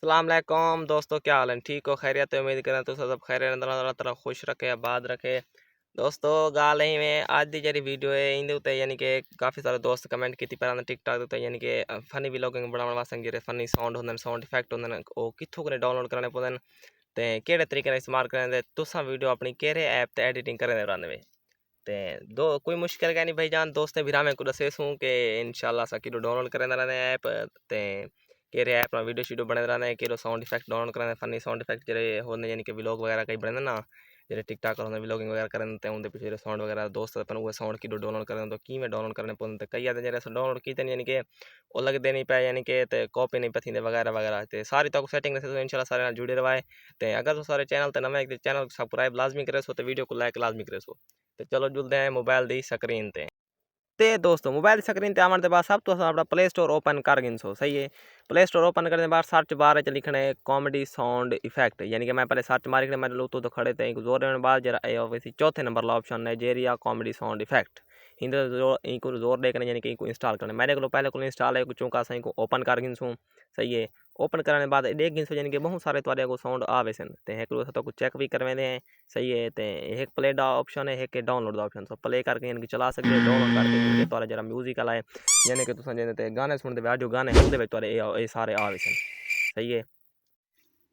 अस्सलाम वालेकुम दोस्तों, क्या हाल है? ठीक हो? खैरियत है? उम्मीद करें तो सब खैरियत अल्लाह ताला खुश रखे, आबाद रखे। दोस्तों गाल ही में आज दी जरी वीडियो है इंदे उते यानी कि काफ़ी सारे दोस्त कमेंट की पर टिकटॉक उते यानी कि फनी व्लॉगिंग बनाने वास्ते जेरे फनी साउंड होंदे साउंड इफेक्ट होंदे ओ कित्थों कने डाउनलोड करने पौंदे ते केड़े तरीके नाल इस्तेमाल करने तुसां वीडियो अपनी केड़े ऐप ते एडिटिंग करने रहंदे वे ते दो कोई मुश्किल नहीं भाईजान दोस्तें भिरावें को दसेसूं कि इंशाल्लाह असां किलो डाउनलोड करंदा रहंदे ऐप ते केरे ऐप वीडियो शीडियो बने रहंदे केरो साउंड इफेक्ट डाउनलोड करंदे फनी साउंड इफेक्ट जेरे होंदे यानी कि व्लॉग वगैरह कई बनदे ना जेरे टिकटॉक होंदे व्लॉगिंग वगैरह करन ते उनदे पीछे साउंड वगैरह दोस्त अपन वो साउंड किलो डाउनलोड करन तो कीवें डाउनलोड करने पौंदे कई आदे जेरे डाउनलोड कीते यानी कि ओ लगदे नहीं पे यानी कि ते कॉपी नहीं पे थींदे वगैरह वगैरह ते सारी तो सेटिंग से इंशाल्लाह सारे नाल जुड़े रवाए ते अगर तो सारे चैनल ते नवे चैनल सब्सक्राइब लाजमी करे सो ते वीडियो को लाइक लाजमी करे सो ते चलो जुलते हैं मोबाइल दी स्क्रीन ते दोस्तों मोबाइल स्क्रीन ते आवन दे बाद सब तो अपना प्ले स्टोर ओपन कर गिनसो सही है। प्ले स्टोर ओपन करने के बाद सर्च बार च लिखना है कॉमेडी साउंड इफेक्ट यानी कि मैं पहले सर्च मारी मैं लो तो खड़े थे जोर देने बाद जरा ऑब्वियसली चौथे नंबर ला option Nigeria comedy sound effect हिंद इनको जोर देखने यानी कि इनको इंस्टॉल करना मैंने को पहले को इंस्टॉल है चूंका सही को ओपन कर गिनसूँ सही है। ओपन करने बाद देख गिनसो यानी कि बहुत सारे तुम्हारे को साउंड आवे सन ते एक तो कुछ चेक भी करवेंदे हैं सही है। ते एक प्ले दा ऑप्शन है एक डाउनलोड दा ऑप्शन सो प्ले करके इनकी चला सकते हो डाउनलोड करके इनके तुम्हारा जरा म्यूजिक वाला है यानी कि तुम जने ते गाने सुनते ऑडियो गाने उनदे विच तुम्हारे ये सारे आवे सन सही है।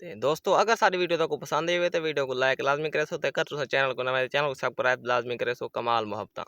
ते दोस्तों अगर सारी वीडियो तो को पसंद आई हो तो वीडियो को लाइक लाजमी करे सो ते कर चैनल को नवे चैनल को सब्सक्राइब लाजमी करे सो कमाल मोहब्बत।